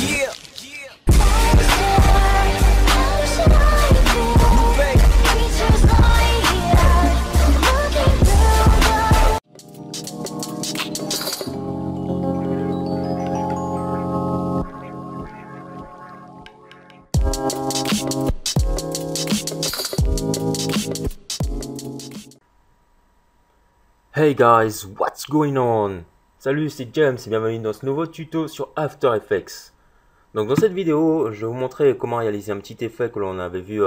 Yeah. Hey guys, what's going on? Salut, c'est James et bienvenue dans ce nouveau tuto sur After Effects. Donc dans cette vidéo, je vais vous montrer comment réaliser un petit effet que l'on avait vu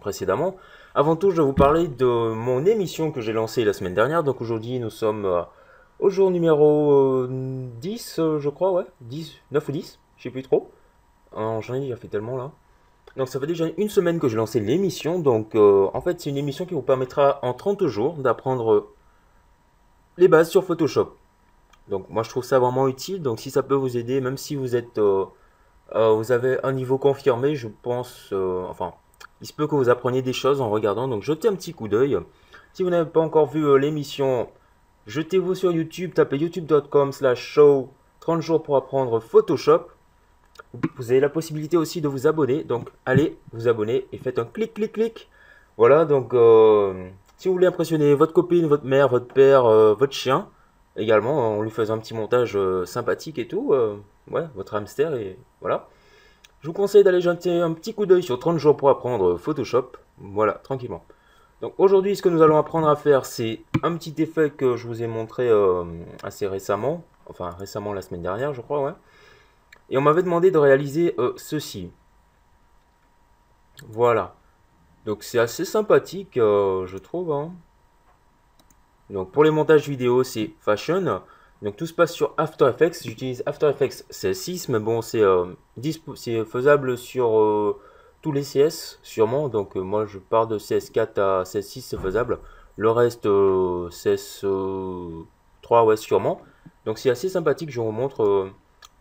précédemment. Avant tout, je vais vous parler de mon émission que j'ai lancée la semaine dernière. Donc aujourd'hui, nous sommes au jour numéro 10, je crois, ouais, 10, 9 ou 10, je sais plus trop. J'en ai déjà fait tellement là. Donc ça fait déjà une semaine que j'ai lancé l'émission. Donc en fait, c'est une émission qui vous permettra en 30 jours d'apprendre les bases sur Photoshop. Donc moi je trouve ça vraiment utile, donc si ça peut vous aider, même si vous êtes, vous avez un niveau confirmé, je pense, enfin, il se peut que vous appreniez des choses en regardant, donc jetez un petit coup d'œil. Si vous n'avez pas encore vu l'émission, jetez-vous sur YouTube, tapez youtube.com/show 30 jours pour apprendre Photoshop. Vous avez la possibilité aussi de vous abonner, donc allez vous abonner et faites un clic clic clic. Voilà, donc si vous voulez impressionner votre copine, votre mère, votre père, votre chien, également en lui faisant un petit montage sympathique et tout, ouais, votre hamster et voilà. Je vous conseille d'aller jeter un petit coup d'œil sur 30 jours pour apprendre Photoshop, voilà, tranquillement. Donc aujourd'hui, ce que nous allons apprendre à faire, c'est un petit effet que je vous ai montré assez récemment, enfin récemment la semaine dernière, je crois, ouais. Et on m'avait demandé de réaliser ceci. Voilà. Donc c'est assez sympathique, je trouve, hein. Donc pour les montages vidéo, c'est Fashion. Donc tout se passe sur After Effects. J'utilise After Effects CS6, mais bon, c'est faisable sur tous les CS, sûrement. Donc moi, je pars de CS4 à CS6, c'est faisable. Le reste, CS3, ouais, sûrement. Donc c'est assez sympathique, je vous montre.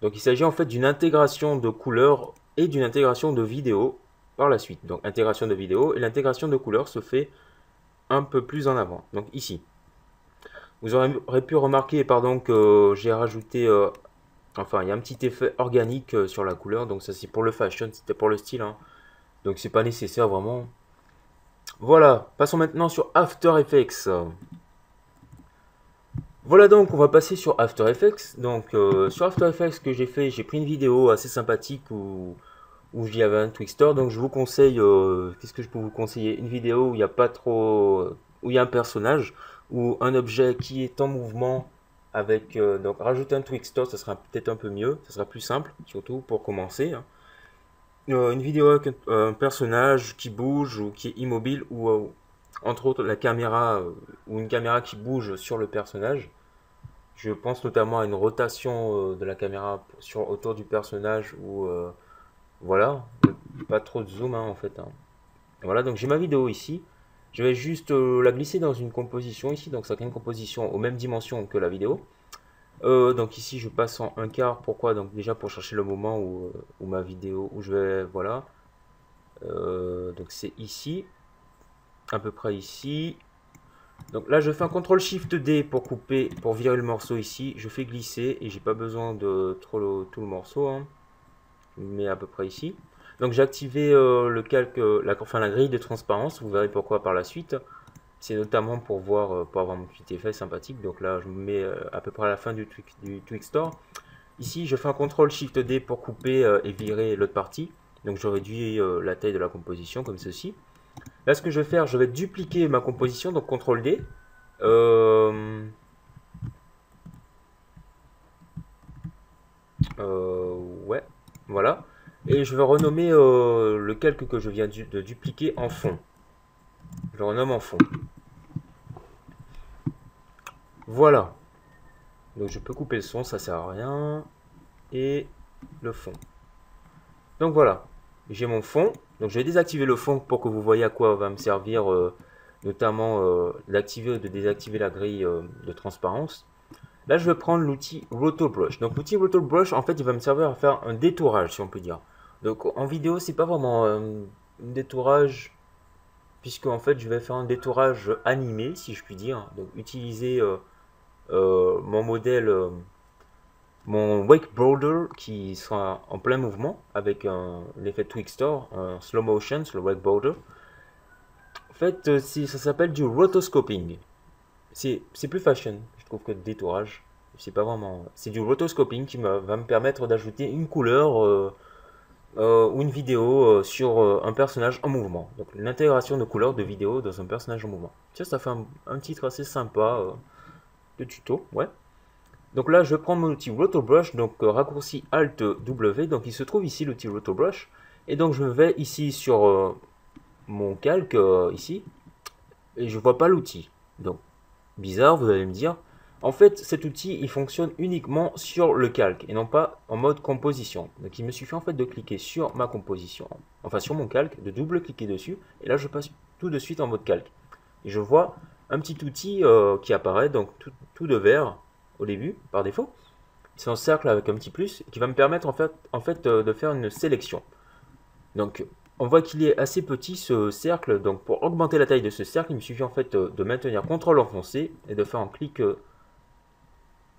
Donc il s'agit en fait d'une intégration de couleurs et d'une intégration de vidéo par la suite. Donc intégration de vidéo et l'intégration de couleurs se fait un peu plus en avant. Donc ici. Vous aurez pu remarquer pardon, que j'ai rajouté, enfin il y a un petit effet organique sur la couleur, donc ça c'est pour le fashion, c'était pour le style, hein. Donc c'est pas nécessaire vraiment. Voilà, passons maintenant sur After Effects. Voilà donc on va passer sur After Effects. Donc sur After Effects, ce que j'ai fait, j'ai pris une vidéo assez sympathique où il y avait un Twixtor, donc je vous conseille, qu'est-ce que je peux vous conseiller? Une vidéo où il n'y a pas trop, où il y a un personnage ou un objet qui est en mouvement avec, donc rajouter un Twixtor, ça sera peut-être un peu mieux, ça sera plus simple, surtout pour commencer, hein. Une vidéo avec un personnage qui bouge ou qui est immobile ou entre autres la caméra ou une caméra qui bouge sur le personnage. Je pense notamment à une rotation de la caméra autour du personnage ou voilà, pas trop de zoom hein, en fait, hein. Voilà, donc j'ai ma vidéo ici. Je vais juste la glisser dans une composition ici, donc ça crée une composition aux mêmes dimensions que la vidéo. Donc ici je passe en un quart, pourquoi? Donc déjà pour chercher le moment où ma vidéo, où je vais, voilà. Donc c'est ici, à peu près ici. Donc là je fais un CTRL SHIFT D pour couper, pour virer le morceau ici. Je fais glisser et j'ai pas besoin de tout le morceau, hein, mais à peu près ici. Donc j'ai activé le calque, enfin la grille de transparence, vous verrez pourquoi par la suite. C'est notamment pour voir, pour avoir mon petit effet sympathique. Donc là je me mets à peu près à la fin du Twixtor. Ici je fais un CTRL SHIFT D pour couper et virer l'autre partie. Donc je réduis la taille de la composition comme ceci. Là ce que je vais faire, je vais dupliquer ma composition, donc CTRL D. Ouais, voilà. Et je vais renommer le calque que je viens de dupliquer en fond. Je le renomme en fond. Voilà. Donc je peux couper le son, ça sert à rien. Et le fond. Donc voilà. J'ai mon fond. Donc je vais désactiver le fond pour que vous voyez à quoi va me servir, notamment d'activer ou de désactiver la grille de transparence. Là, je vais prendre l'outil Roto Brush. Donc l'outil Roto Brush, en fait, il va me servir à faire un détourage, si on peut dire. Donc en vidéo, c'est pas vraiment un détourage, puisque en fait, je vais faire un détourage animé, si je puis dire. Donc utiliser mon modèle mon wakeboarder qui sera en plein mouvement avec l'effet Twixtor, un slow motion sur le wakeboarder. En fait, ça s'appelle du rotoscoping. C'est plus fashion, je trouve, que de détourage. C'est pas vraiment. C'est du rotoscoping qui va me permettre d'ajouter une couleur ou une vidéo sur un personnage en mouvement. Donc l'intégration de couleurs de vidéo dans un personnage en mouvement. Tiens, ça fait un titre assez sympa de tuto, ouais. Donc là, je prends mon outil Rotobrush, donc raccourci Alt W, donc il se trouve ici l'outil Rotobrush. Et donc je vais ici sur mon calque, ici, et je vois pas l'outil. Donc bizarre, vous allez me dire. En fait, cet outil, il fonctionne uniquement sur le calque et non pas en mode composition. Donc il me suffit en fait de cliquer sur ma composition, enfin sur mon calque, de double-cliquer dessus, et là je passe tout de suite en mode calque. Et je vois un petit outil qui apparaît, donc tout de vert au début, par défaut. C'est un cercle avec un petit plus qui va me permettre en fait de faire une sélection. Donc on voit qu'il est assez petit ce cercle, donc pour augmenter la taille de ce cercle, il me suffit en fait de maintenir CTRL enfoncé et de faire un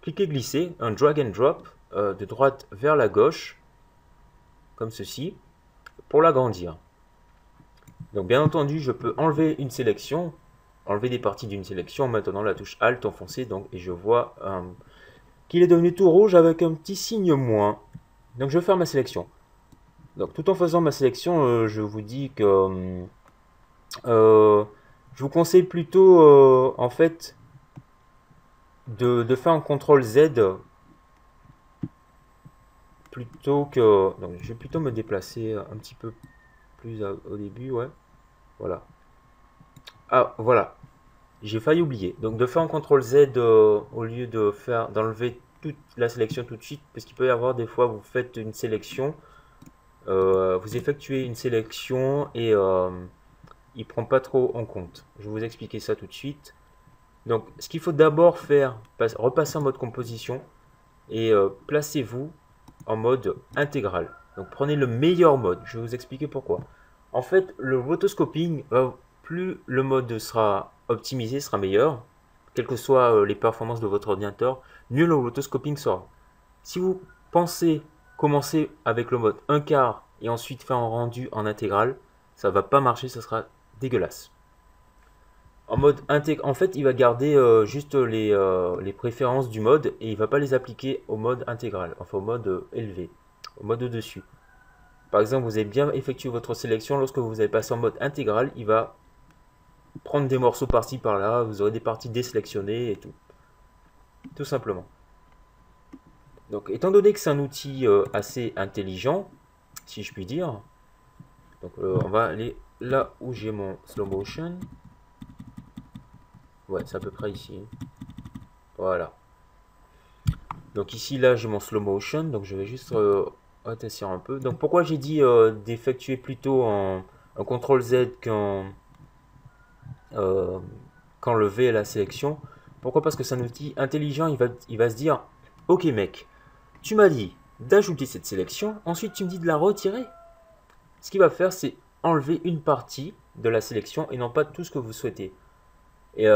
cliquer glisser, un drag and drop de droite vers la gauche, comme ceci, pour l'agrandir. Donc bien entendu, je peux enlever une sélection, enlever des parties d'une sélection en maintenant la touche Alt enfoncée, donc, et je vois qu'il est devenu tout rouge avec un petit signe moins. Donc je vais faire ma sélection. Donc tout en faisant ma sélection, je vous dis que je vous conseille plutôt en fait de faire un CTRL Z plutôt que... Donc je vais plutôt me déplacer un petit peu plus au début, ouais. Voilà. Ah, voilà. J'ai failli oublier. Donc de faire un CTRL Z au lieu d'enlever toute la sélection tout de suite, parce qu'il peut y avoir des fois, vous faites une sélection, vous effectuez une sélection et il prend pas trop en compte. Je vais vous expliquer ça tout de suite. Donc ce qu'il faut d'abord faire, repasser en mode composition et placez-vous en mode intégral. Donc prenez le meilleur mode, je vais vous expliquer pourquoi. En fait, le rotoscoping, plus le mode sera optimisé, sera meilleur, quelles que soient les performances de votre ordinateur, mieux le rotoscoping sera. Si vous pensez commencer avec le mode 1/4 et ensuite faire un rendu en intégral, ça va pas marcher, ça sera dégueulasse. En mode intégral, en fait, il va garder juste les préférences du mode et il va pas les appliquer au mode intégral, enfin au mode élevé, au mode au-dessus. Par exemple, vous avez bien effectué votre sélection, lorsque vous avez passé en mode intégral, il va prendre des morceaux par-ci par-là, vous aurez des parties désélectionnées et tout simplement. Donc, étant donné que c'est un outil assez intelligent, si je puis dire, donc on va aller là où j'ai mon slow motion. Ouais, c'est à peu près ici. Voilà. Donc ici, là, j'ai mon slow motion, donc je vais juste rétrécir un peu. Donc pourquoi j'ai dit d'effectuer plutôt un CTRL Z euh, quand le V est la sélection. Pourquoi? Parce que c'est un outil intelligent, il va se dire, ok mec, tu m'as dit d'ajouter cette sélection, ensuite tu me dis de la retirer. Ce qu'il va faire, c'est enlever une partie de la sélection et non pas tout ce que vous souhaitez. Et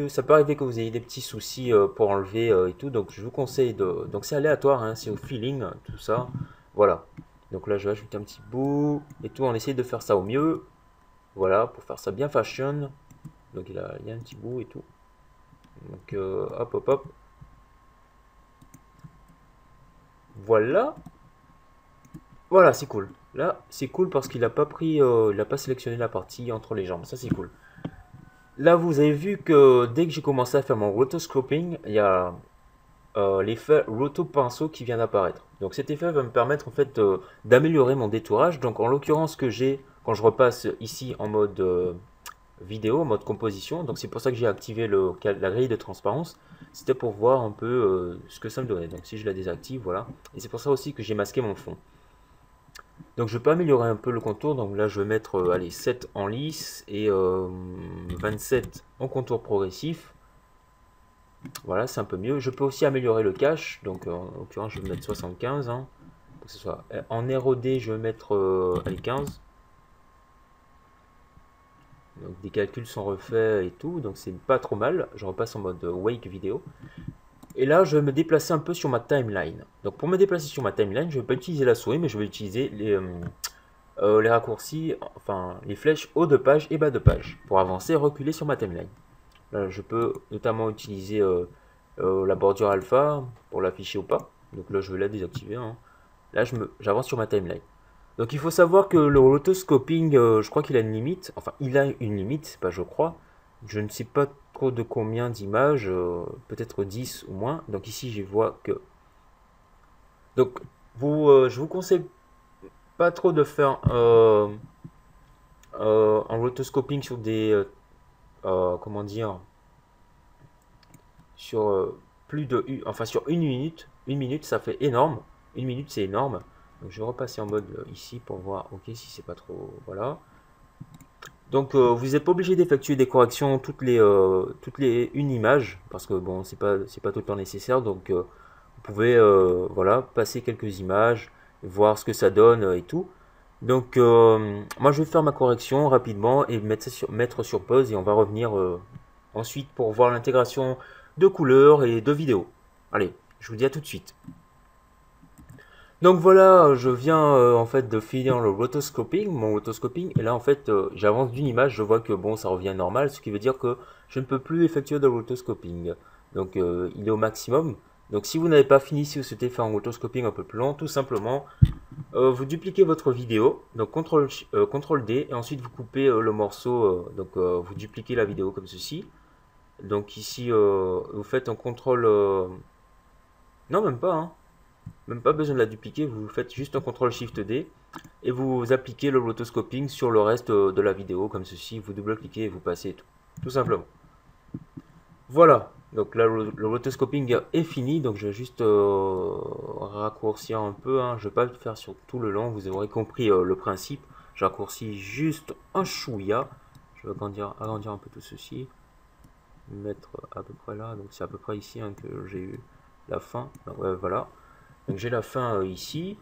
ça peut arriver que vous ayez des petits soucis pour enlever et tout, donc je vous conseille de... Donc c'est aléatoire, hein, c'est au feeling, tout ça. Voilà. Donc là, je vais ajouter un petit bout et tout, on essaie de faire ça au mieux. Voilà, pour faire ça bien fashion. Donc il y a un petit bout et tout. Donc hop, hop, hop. Voilà. Voilà, c'est cool. Là, c'est cool parce qu'il n'a pas pris, il n'a pas sélectionné la partie entre les jambes. Ça, c'est cool. Là, vous avez vu que dès que j'ai commencé à faire mon rotoscoping, il y a l'effet roto pinceau qui vient d'apparaître. Donc cet effet va me permettre en fait d'améliorer mon détourage. Donc en l'occurrence que j'ai quand je repasse ici en mode vidéo, en mode composition. Donc c'est pour ça que j'ai activé la grille de transparence. C'était pour voir un peu ce que ça me donnait. Donc si je la désactive, voilà. Et c'est pour ça aussi que j'ai masqué mon fond. Donc je peux améliorer un peu le contour, donc là je vais mettre allez, 7 en lisse et 27 en contour progressif. Voilà, c'est un peu mieux. Je peux aussi améliorer le cache, donc en l'occurrence je vais mettre 75. Hein, pour que ce soit en ROD, je vais mettre allez, 15. Donc des calculs sont refaits et tout, donc c'est pas trop mal. Je repasse en mode wake vidéo. Et là, je vais me déplacer un peu sur ma timeline. Donc pour me déplacer sur ma timeline, je ne vais pas utiliser la souris, mais je vais utiliser les raccourcis, enfin les flèches haut de page et bas de page, pour avancer et reculer sur ma timeline. Là, je peux notamment utiliser la bordure alpha pour l'afficher ou pas. Donc là, je vais la désactiver, hein. Là, j'avance sur ma timeline. Donc il faut savoir que le rotoscoping, je crois qu'il a une limite. Enfin, il a une limite, c'est pas je crois. Je ne sais pas trop de combien d'images, peut-être 10 ou moins. Donc ici, je vois que... Donc, je vous conseille pas trop de faire un rotoscoping sur des... comment dire, sur plus de... Enfin, sur une minute. Une minute, ça fait énorme. Une minute, c'est énorme. Donc, je vais repasser en mode ici pour voir, ok, si c'est pas trop... Voilà. Donc, vous n'êtes pas obligé d'effectuer des corrections toutes les une image. Parce que, bon, c'est pas tout le temps nécessaire. Donc, vous pouvez, voilà, passer quelques images, voir ce que ça donne et tout. Donc, moi, je vais faire ma correction rapidement et mettre sur pause. Et on va revenir ensuite pour voir l'intégration de couleurs et de vidéos. Allez, je vous dis à tout de suite. Donc voilà, je viens en fait de finir le rotoscoping, mon rotoscoping, et là en fait j'avance d'une image, je vois que bon ça revient normal, ce qui veut dire que je ne peux plus effectuer de rotoscoping. Donc il est au maximum. Donc si vous n'avez pas fini, si vous souhaitez faire un rotoscoping un peu plus long, tout simplement vous dupliquez votre vidéo, donc CTRL D, et ensuite vous coupez le morceau, donc vous dupliquez la vidéo comme ceci. Donc ici vous faites un contrôle, non même pas, hein. Même pas besoin de la dupliquer, vous faites juste un CTRL SHIFT D et vous appliquez le rotoscoping sur le reste de la vidéo comme ceci, vous double-cliquez et vous passez tout simplement. Voilà, donc là le rotoscoping est fini, donc je vais juste raccourcir un peu, hein. Je ne vais pas le faire sur tout le long, vous aurez compris le principe. Je raccourcis juste un chouïa, je vais agrandir un peu tout ceci, mettre à peu près là, donc c'est à peu près ici hein, que j'ai eu la fin, donc, ouais, voilà. Donc j'ai la fin ici.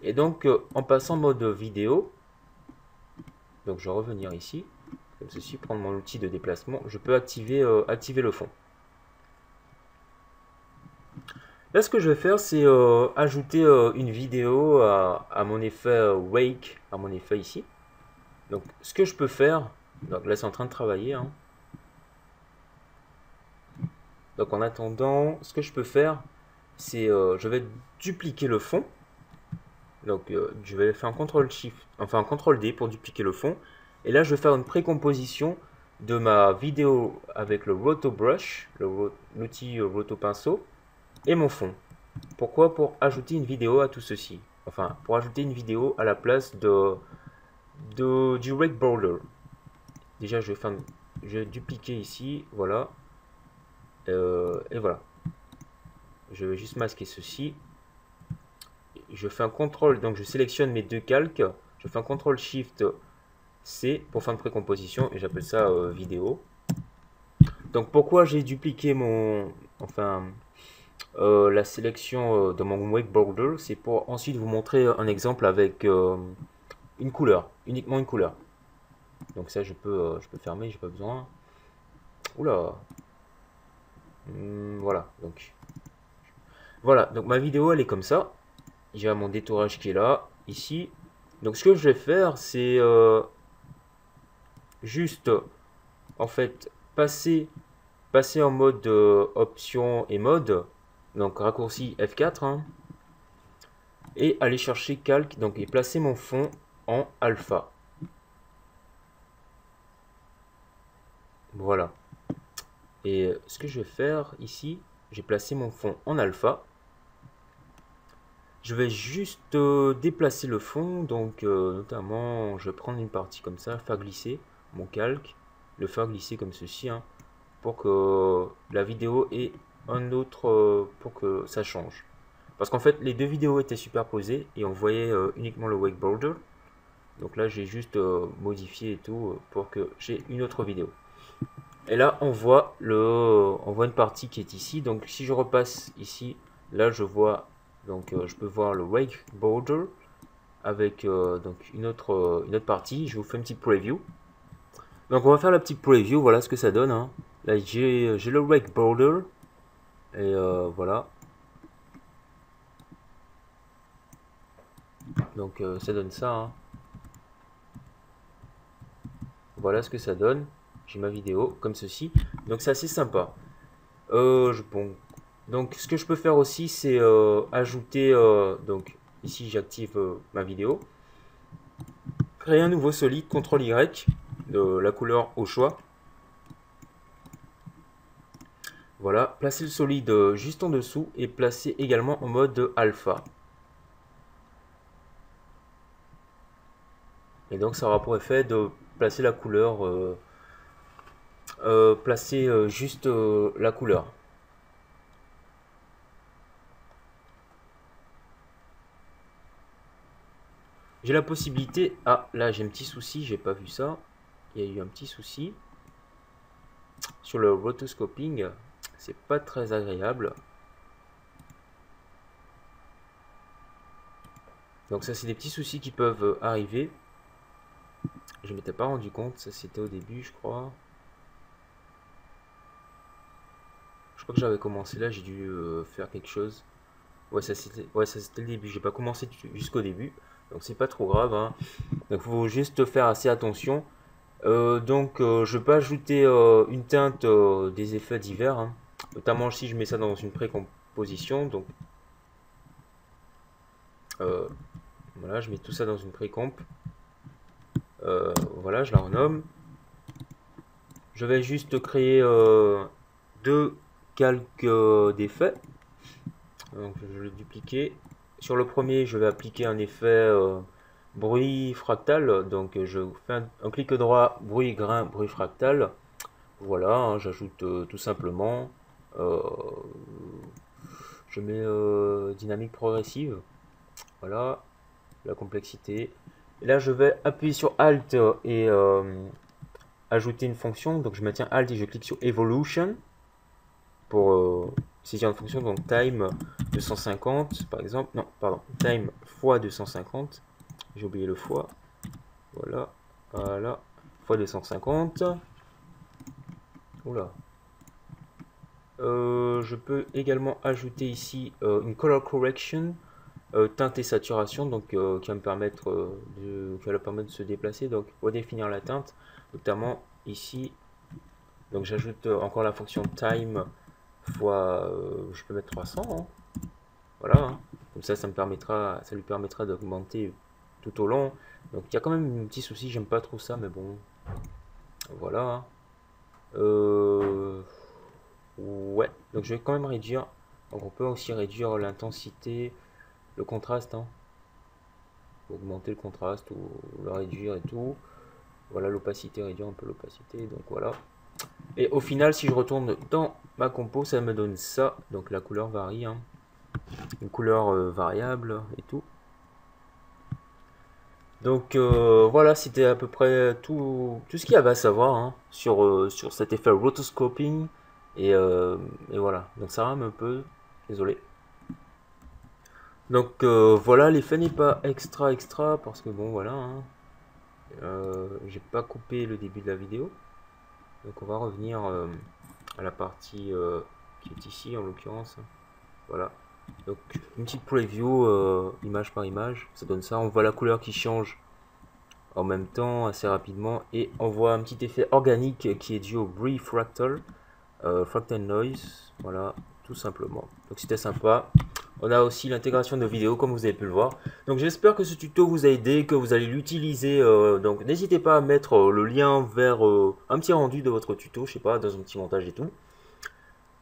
Et donc en passant en mode vidéo, donc je vais revenir ici, comme ceci, prendre mon outil de déplacement, je peux activer le fond. Là ce que je vais faire c'est ajouter une vidéo à mon effet wake, à mon effet ici. Donc ce que je peux faire, donc là c'est en train de travailler, hein. Donc en attendant, ce que je peux faire, c'est je vais dupliquer le fond. Donc je vais faire un CTRL SHIFT, enfin un CTRL D pour dupliquer le fond. Et là je vais faire une précomposition de ma vidéo avec le Roto Brush, l'outil Roto Pinceau, et mon fond. Pourquoi? Pour ajouter une vidéo à tout ceci. Enfin, pour ajouter une vidéo à la place du Rake Border. Déjà je vais dupliquer ici, voilà. Et voilà. Je vais juste masquer ceci. Je fais un contrôle, donc je sélectionne mes deux calques, je fais un contrôle shift C pour faire une précomposition et j'appelle ça vidéo. Donc pourquoi j'ai dupliqué la sélection de mon wake border, c'est pour ensuite vous montrer un exemple avec une couleur, uniquement une couleur. Donc ça je peux fermer, j'ai pas besoin. Oula. Voilà, donc ma vidéo elle est comme ça. J'ai mon détourage qui est là, ici. Donc ce que je vais faire, c'est juste, en fait, passer en mode option et mode, donc raccourci F4, hein, et aller chercher calque, donc et placer mon fond en alpha. Voilà. Et ce que je vais faire ici, j'ai placé mon fond en alpha. Je vais juste déplacer le fond, donc notamment je vais prendre une partie comme ça, faire glisser mon calque, le faire glisser comme ceci, hein, pour que la vidéo ait un autre, pour que ça change. Parce qu'en fait les deux vidéos étaient superposées et on voyait uniquement le wake border. Donc là j'ai juste modifié et tout pour que j'ai une autre vidéo. Et là on voit une partie qui est ici, donc si je repasse ici, là je vois... Donc je peux voir le wake border avec donc une autre partie. Je vous fais une petite preview. Donc on va faire la petite preview, voilà ce que ça donne, hein. Là j'ai le wake border. Et voilà. Donc ça donne ça, hein. Voilà ce que ça donne. J'ai ma vidéo comme ceci. Donc c'est assez sympa. Bon. Donc ce que je peux faire aussi, c'est ajouter, donc ici j'active ma vidéo. Créer un nouveau solide, CTRL Y, de la couleur au choix. Voilà, placer le solide juste en dessous et placer également en mode alpha. Et donc ça aura pour effet de placer la couleur, juste la couleur. J'ai la possibilité, ah là j'ai un petit souci, j'ai pas vu ça, il y a eu un petit souci sur le rotoscoping, c'est pas très agréable. Donc ça c'est des petits soucis qui peuvent arriver. Je m'étais pas rendu compte, ça c'était au début je crois. Je crois que j'avais commencé là, j'ai dû faire quelque chose. Ouais ça c'était le début, j'ai pas commencé jusqu'au début, donc c'est pas trop grave, hein. Donc il faut juste faire assez attention. Je peux ajouter une teinte des effets divers, hein. Notamment si je mets ça dans une précomposition. Donc voilà, je mets tout ça dans une précomp. Voilà, je la renomme. Je vais juste créer deux calques d'effets. Donc je vais le dupliquer. Sur le premier, je vais appliquer un effet bruit fractal. Donc je fais un clic droit, bruit grain, bruit fractal. Voilà, hein, j'ajoute tout simplement. Je mets dynamique progressive. Voilà, la complexité. Et là, je vais appuyer sur Alt et ajouter une fonction. Donc, je maintiens Alt et je clique sur Evolution pour saisir une fonction. Donc, time 250, par exemple. Non, pardon, time fois 250. J'ai oublié le fois. Voilà, voilà, fois 250. Oula. Je peux également ajouter ici une color correction, teinte et saturation, donc qui va me permettre de se déplacer, donc redéfinir la teinte, notamment ici. Donc j'ajoute encore la fonction time fois, je peux mettre 300, hein. Voilà, hein. Comme ça, ça lui permettra d'augmenter tout au long. Donc il y a quand même un petit souci, j'aime pas trop ça, mais bon, voilà, hein. Ouais, donc je vais quand même réduire. Donc on peut aussi réduire l'intensité, le contraste, hein. Augmenter le contraste ou le réduire et tout. Voilà, l'opacité, réduire un peu l'opacité. Donc voilà. Et au final, si je retourne dans ma compo, ça me donne ça. Donc la couleur varie, hein. Une couleur variable et tout. Donc voilà, c'était à peu près tout ce qu'il y avait à savoir, hein, sur cet effet rotoscoping. Et voilà, donc ça rame un peu, désolé. Donc voilà, l'effet n'est pas extra parce que bon voilà, hein, j'ai pas coupé le début de la vidéo. Donc on va revenir à la partie qui est ici en l'occurrence. Voilà, donc une petite preview image par image, ça donne ça. On voit la couleur qui change en même temps assez rapidement et on voit un petit effet organique qui est dû au bruit fractal, fractal noise, voilà, tout simplement. Donc c'était sympa. On a aussi l'intégration de vidéos comme vous avez pu le voir. Donc j'espère que ce tuto vous a aidé, que vous allez l'utiliser. Donc n'hésitez pas à mettre le lien vers un petit rendu de votre tuto, je sais pas, dans un petit montage et tout.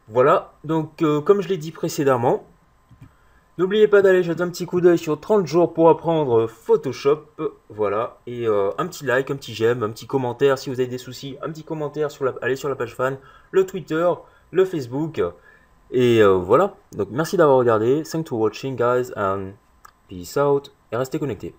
Voilà, donc comme je l'ai dit précédemment, n'oubliez pas d'aller jeter un petit coup d'œil sur 30 jours pour apprendre Photoshop. Voilà, et un petit like, un petit j'aime, un petit commentaire si vous avez des soucis, un petit commentaire, allez sur la page fan, le Twitter, le Facebook. Et voilà, donc merci d'avoir regardé, thanks for watching guys, and peace out, et restez connectés.